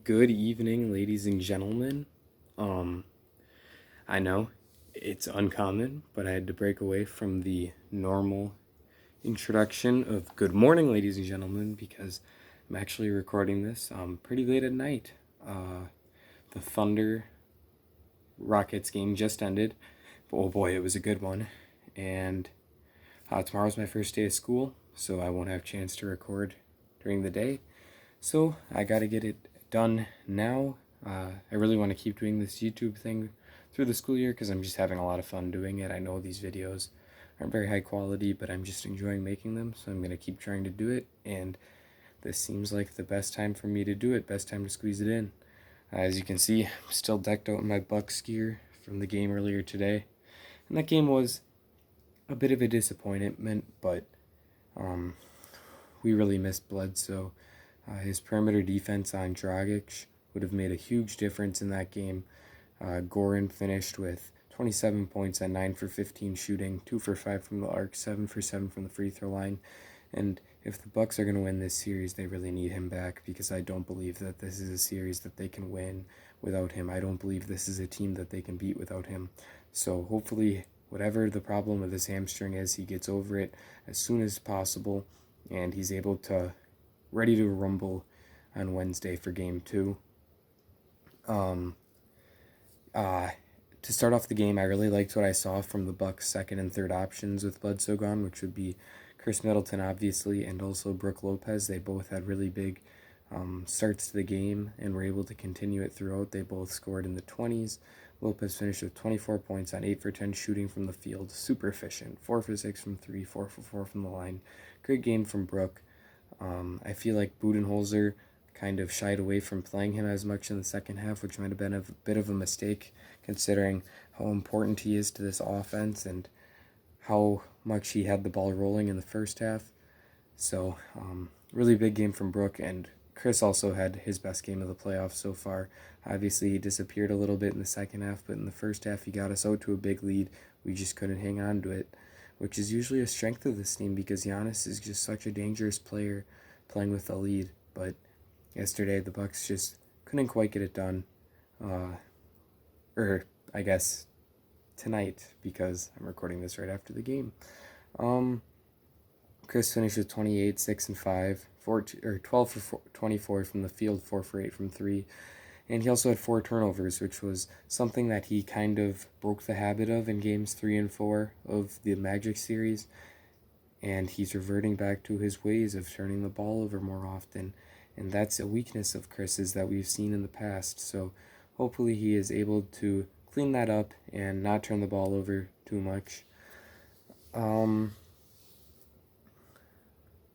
Good evening, ladies and gentlemen. Um, I know it's uncommon, but I had to break away from the normal introduction of good morning, ladies and gentlemen, because I'm actually recording this pretty late at night. The Thunder Rockets game just ended, but oh boy, it was a good one. And tomorrow's my first day of school, so I won't have a chance to record during the day. So I got to get it done now. I really want to keep doing this YouTube thing through the school year because I'm just having a lot of fun doing it. I know these videos aren't very high quality, but I'm just enjoying making them, so I'm going to keep trying to do it. And this seems like the best time for me to do it, best time to squeeze it in. As you can see, I'm still decked out in my Bucks gear from the game earlier today. And that game was a bit of a disappointment, but um, we really missed Bledsoe. His perimeter defense on Dragic would have made a huge difference in that game. Goran finished with 27 points at 9 for 15 shooting, 2 for 5 from the arc, 7 for 7 from the free throw line. And if the Bucks are going to win this series, they really need him back because I don't believe that this is a series that they can win without him. I don't believe this is a team that they can beat without him. So hopefully, whatever the problem with his hamstring is, he gets over it as soon as possible and he's able to ready to rumble on Wednesday for game 2. Um, to start off the game, I really liked what I saw from the Bucks' second and third options with Bledsoe gone, which would be Chris Middleton, obviously, and also Brook Lopez. They both had really big starts to the game and were able to continue it throughout. They both scored in the 20s. Lopez finished with 24 points on 8 for 10 shooting from the field. Super efficient. 4 for 6 from 3, 4 for 4 from the line. Great game from Brook. I feel like Budenholzer kind of shied away from playing him as much in the second half, which might have been a bit of a mistake considering how important he is to this offense and how much he had the ball rolling in the first half. So, really big game from Brook, and Chris also had his best game of the playoffs so far. Obviously, he disappeared a little bit in the second half, but in the first half, he got us out to a big lead. We just couldn't hang on to it, which is usually a strength of this team because Giannis is just such a dangerous player playing with the lead. But yesterday, the Bucks just couldn't quite get it done. Or I guess tonight because I'm recording this right after the game. Chris finished with 28, 6 and 5, 12 for 24 from the field, 4 for 8 from 3. And he also had 4 turnovers, which was something that he kind of broke the habit of in games 3 and 4 of the Magic series. And he's reverting back to his ways of turning the ball over more often. And that's a weakness of Chris's that we've seen in the past. So hopefully he is able to clean that up and not turn the ball over too much.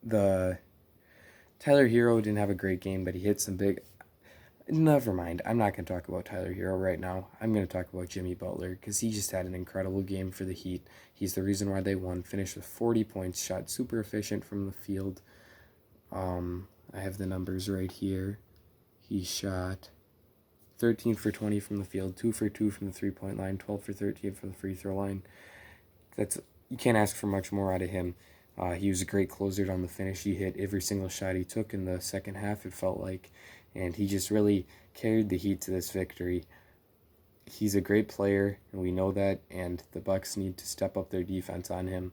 The Tyler Hero didn't have a great game, but he hit some big. Never mind. I'm not going to talk about Tyler Hero right now. I'm going to talk about Jimmy Butler because he just had an incredible game for the Heat. He's the reason why they won. Finished with 40 points, shot super efficient from the field. I have the numbers right here. He shot 13 for 20 from the field, 2 for 2 from the 3-point line, 12 for 13 from the free throw line. You can't ask for much more out of him. He was a great closer down the finish. He hit every single shot he took in the second half, it felt like, and he just really carried the Heat to this victory. He's a great player, and we know that, and the Bucks need to step up their defense on him.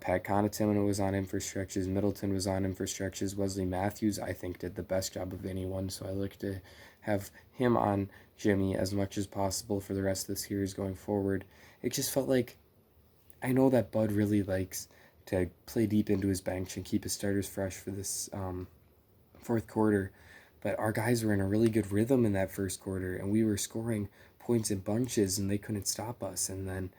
Pat Connaughton was on him for stretches. Middleton was on him for stretches. Wesley Matthews, I think, did the best job of anyone, so I like to have him on Jimmy as much as possible for the rest of the series going forward. It just felt like, I know that Bud really likes to play deep into his bench and keep his starters fresh for this fourth quarter, but our guys were in a really good rhythm in that first quarter, and we were scoring points in bunches, and they couldn't stop us, and then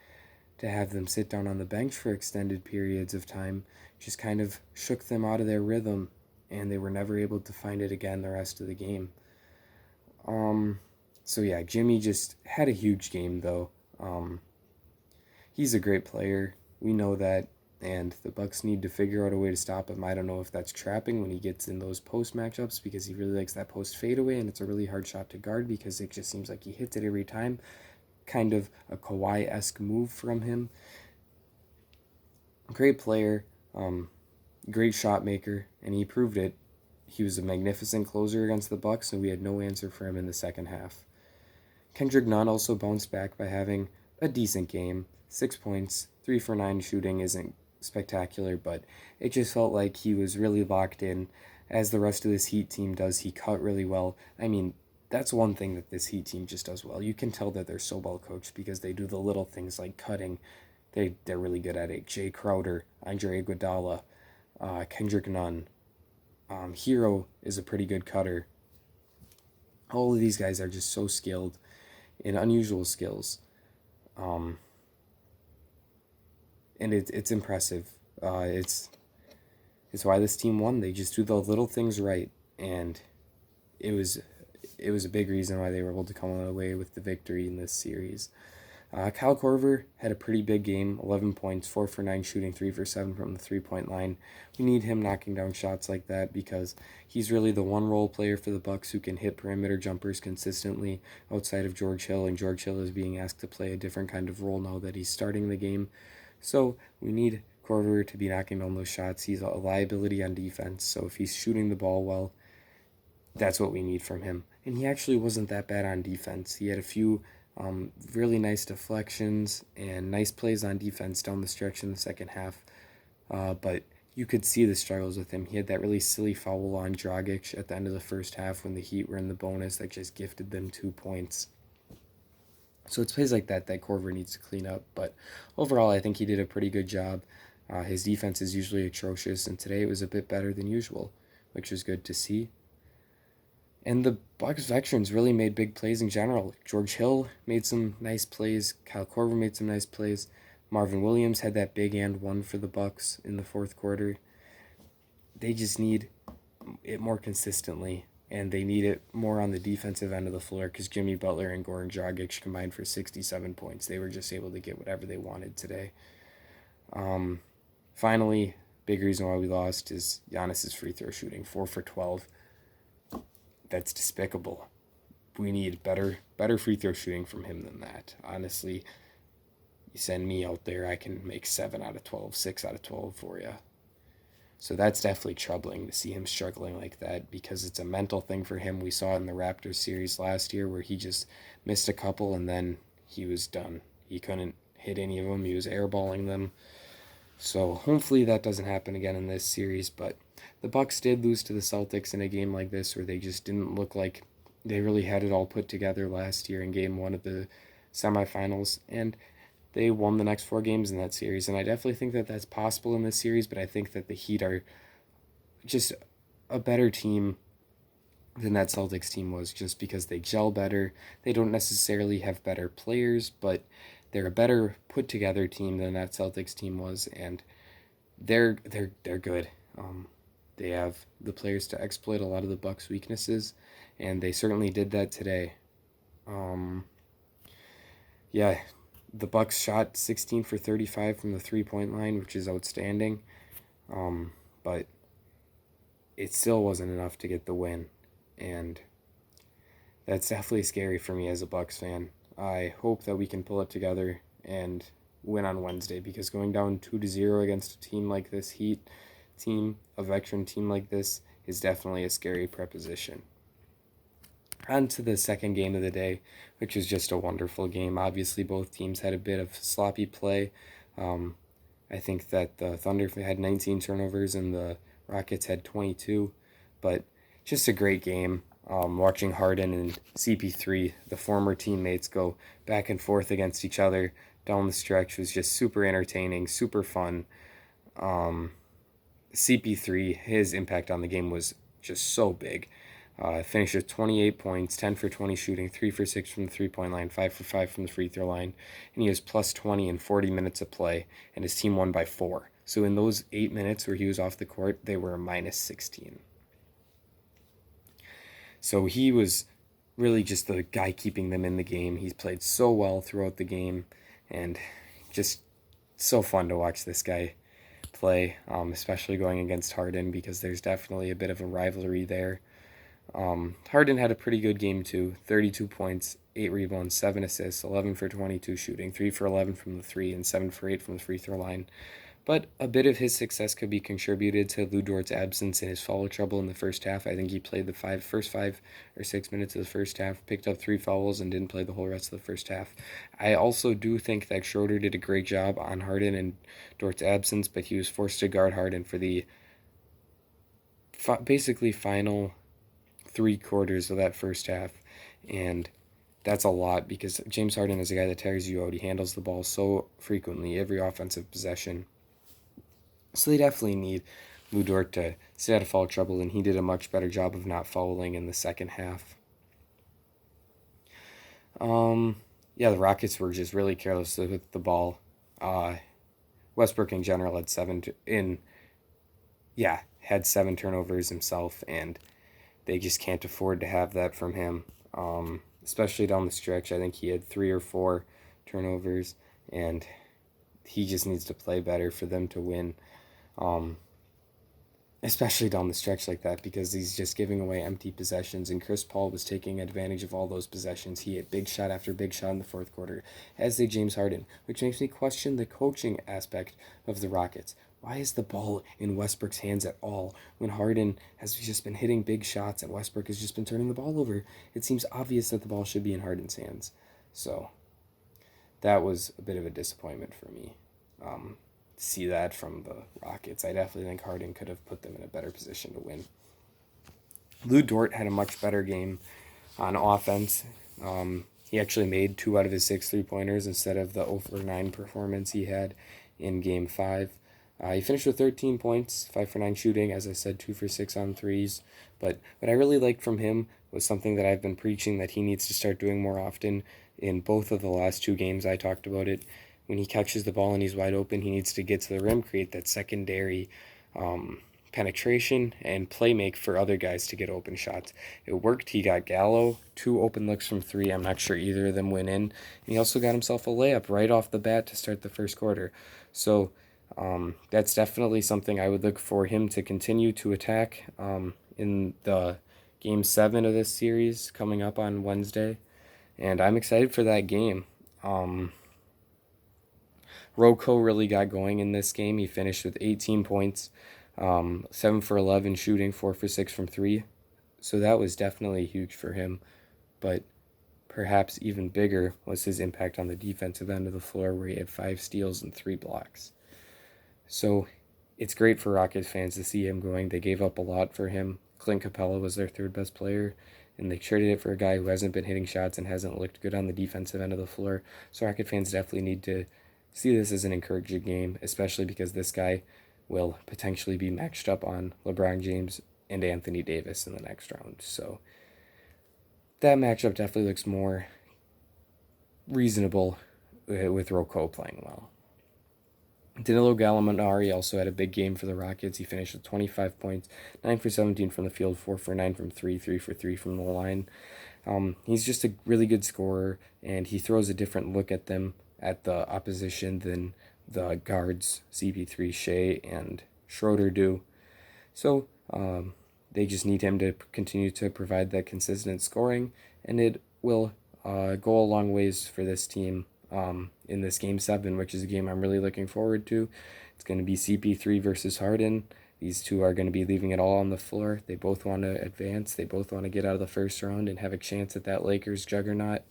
to have them sit down on the bench for extended periods of time just kind of shook them out of their rhythm, and they were never able to find it again the rest of the game. So yeah, Jimmy just had a huge game though. He's a great player. We know that, and the Bucks need to figure out a way to stop him. I don't know if that's trapping when he gets in those post matchups because he really likes that post fadeaway, and it's a really hard shot to guard because it just seems like he hits it every time. Kind of a Kawhi-esque move from him. Great player, great shot maker, and he proved it he was a magnificent closer against the Bucks, and we had no answer for him in the second half. Kendrick Nunn also bounced back by having a decent game. 6 points, 3 for 9 shooting isn't spectacular, but it just felt like he was really locked in. As the rest of this Heat team does, he cut really well. I mean, that's one thing that this Heat team just does well. You can tell that they're so well coached because they do the little things like cutting. They're really good at it. Jay Crowder, Andre Iguodala, Kendrick Nunn. Hero is a pretty good cutter. All of these guys are just so skilled in unusual skills. And it's impressive. It's why this team won. They just do the little things right, and it was a big reason why they were able to come away with the victory in this series. Kyle Korver had a pretty big game, 11 points, 4 for 9 shooting, 3 for 7 from the three-point line. We need him knocking down shots like that because he's really the one role player for the Bucks who can hit perimeter jumpers consistently outside of George Hill, and George Hill is being asked to play a different kind of role now that he's starting the game. So we need Korver to be knocking down those shots. He's a liability on defense, so if he's shooting the ball well, that's what we need from him. And he actually wasn't that bad on defense. He had a few really nice deflections and nice plays on defense down the stretch in the second half. But you could see the struggles with him. He had that really silly foul on Dragic at the end of the first half when the Heat were in the bonus that just gifted them 2 points. So it's plays like that Korver needs to clean up. But overall, I think he did a pretty good job. His defense is usually atrocious, and today it was a bit better than usual, which was good to see. And the Bucks veterans really made big plays in general. George Hill made some nice plays. Kyle Korver made some nice plays. Marvin Williams had that big and one for the Bucks in the fourth quarter. They just need it more consistently, and they need it more on the defensive end of the floor because Jimmy Butler and Goran Dragic combined for 67 points. They were just able to get whatever they wanted today. Finally, big reason why we lost is Giannis's free throw shooting, 4 for 12. That's despicable. We need better free throw shooting from him than that. Honestly, you send me out there, I can make 7 out of 12, 6 out of 12 for you. So that's definitely troubling to see him struggling like that because it's a mental thing for him. We saw it in the Raptors series last year where he just missed a couple and then he was done. He couldn't hit any of them. He was airballing them. So hopefully that doesn't happen again in this series, but the Bucks did lose to the Celtics in a game like this where they just didn't look like they really had it all put together last year in game 1 of the semifinals, and they won the next 4 games in that series, and I definitely think that that's possible in this series, but I think that the Heat are just a better team than that Celtics team was just because they gel better. They don't necessarily have better players, but they're a better put together team than that Celtics team was, and they're good. They have the players to exploit a lot of the Bucks' weaknesses, and they certainly did that today. The Bucks shot 16 for 35 from the three-point line, which is outstanding, but it still wasn't enough to get the win, and that's definitely scary for me as a Bucks fan. I hope that we can pull it together and win on Wednesday because going down 2-0 against a team like this Heat team, a veteran team like this, is definitely a scary proposition. On to the second game of the day, which was just a wonderful game. Obviously, both teams had a bit of sloppy play. I think that the Thunder had 19 turnovers and the Rockets had 22, but just a great game. Watching Harden and CP3, the former teammates, go back and forth against each other down the stretch was just super entertaining, super fun. CP3, his impact on the game was just so big. Finished with 28 points, 10 for 20 shooting, 3 for 6 from the three-point line, 5 for 5 from the free throw line, and he was plus 20 in 40 minutes of play, and his team won by 4. So in those 8 minutes where he was off the court, they were minus 16. So he was really just the guy keeping them in the game. He's played so well throughout the game, and just so fun to watch this guy play, especially going against Harden because there's definitely a bit of a rivalry there. Harden had a pretty good game too, 32 points, 8 rebounds, 7 assists, 11 for 22 shooting, 3 for 11 from the 3, and 7 for 8 from the free throw line. But a bit of his success could be contributed to Lou Dort's absence and his foul trouble in the first half. I think he played the first 5 or 6 minutes of the first half, picked up 3 fouls, and didn't play the whole rest of the first half. I also do think that Schroeder did a great job on Harden in Dort's absence, but he was forced to guard Harden for the basically final 3 quarters of that first half, and that's a lot because James Harden is a guy that tires you out. He handles the ball so frequently every offensive possession. So they definitely need Lou Dort to stay out of foul trouble, and he did a much better job of not fouling in the second half. Yeah, the Rockets were just really careless with the ball. Westbrook in general had had 7 turnovers himself, and they just can't afford to have that from him. Especially down the stretch, I think he had 3 or 4 turnovers, and he just needs to play better for them to win. Especially down the stretch like that, because he's just giving away empty possessions, and Chris Paul was taking advantage of all those possessions. He hit big shot after big shot in the fourth quarter, as did James Harden, which makes me question the coaching aspect of the Rockets. Why is the ball in Westbrook's hands at all when Harden has just been hitting big shots and Westbrook has just been turning the ball over? It seems obvious that the ball should be in Harden's hands. So that was a bit of a disappointment for me. See that from the Rockets. I definitely think Harden could have put them in a better position to win. Lou Dort had a much better game on offense. He actually made 2 out of his 6 3-pointers instead of the 0 for 9 performance he had in Game 5. He finished with 13 points, 5 for 9 shooting, as I said, 2 for 6 on threes. But what I really liked from him was something that I've been preaching that he needs to start doing more often. In both of the last 2 games, I talked about it. When he catches the ball and he's wide open, he needs to get to the rim, create that secondary penetration, and play make for other guys to get open shots. It worked. He got Gallo 2 open looks from 3. I'm not sure either of them went in. And he also got himself a layup right off the bat to start the first quarter. So that's definitely something I would look for him to continue to attack in the Game 7 of this series coming up on Wednesday. And I'm excited for that game. Rocco really got going in this game. He finished with 18 points, 7 for 11 shooting, 4 for 6 from 3. So that was definitely huge for him. But perhaps even bigger was his impact on the defensive end of the floor, where he had 5 steals and 3 blocks. So it's great for Rockets fans to see him going. They gave up a lot for him. Clint Capella was their 3rd best player, and they traded it for a guy who hasn't been hitting shots and hasn't looked good on the defensive end of the floor. So Rocket fans definitely need to see this as an encouraging game, especially because this guy will potentially be matched up on LeBron James and Anthony Davis in the next round. So that matchup definitely looks more reasonable with Rocco playing well. Danilo Gallinari also had a big game for the Rockets. He finished with 25 points, 9 for 17 from the field, 4 for 9 from 3, 3 for 3 from the line. He's just a really good scorer, and he throws a different look at them, at the opposition, than the guards CP3, Shea, and Schroeder do. So they just need him to continue to provide that consistent scoring, and it will go a long ways for this team in this Game 7, which is a game I'm really looking forward to. It's going to be CP3 versus Harden. These two are going to be leaving it all on the floor. They both want to advance. They both want to get out of the first round and have a chance at that Lakers juggernaut.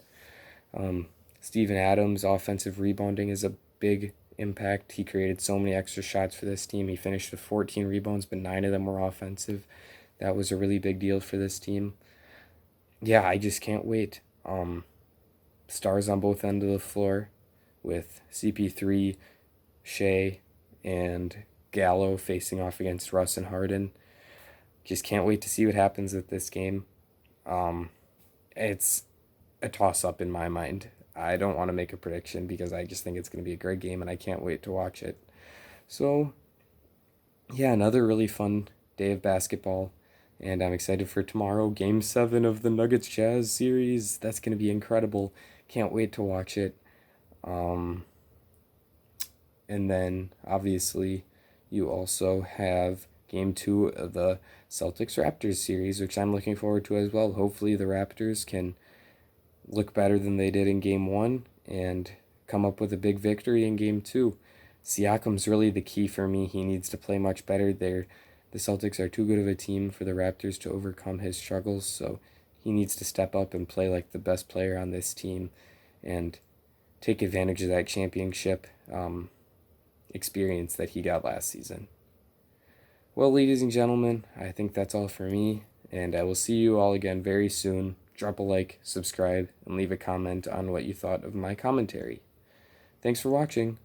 Steven Adams' offensive rebounding is a big impact. He created so many extra shots for this team. He finished with 14 rebounds, but 9 of them were offensive. That was a really big deal for this team. Yeah, I just can't wait. Stars on both ends of the floor with CP3, Shea, and Gallo facing off against Russ and Harden. Just can't wait to see what happens with this game. It's a toss-up in my mind. I don't want to make a prediction because I just think it's going to be a great game and I can't wait to watch it. So, yeah, another really fun day of basketball. And I'm excited for tomorrow, Game 7 of the Nuggets Jazz series. That's going to be incredible. Can't wait to watch it. And then, obviously, you also have Game 2 of the Celtics-Raptors series, which I'm looking forward to as well. Hopefully the Raptors can look better than they did in Game 1 and come up with a big victory in Game 2. Siakam's really the key for me. He needs to play much better there. The Celtics are too good of a team for the Raptors to overcome his struggles, so he needs to step up and play like the best player on this team and take advantage of that championship experience that he got last season. Well, ladies and gentlemen, I think that's all for me, and I will see you all again very soon. Drop a like, subscribe, and leave a comment on what you thought of my commentary. Thanks for watching.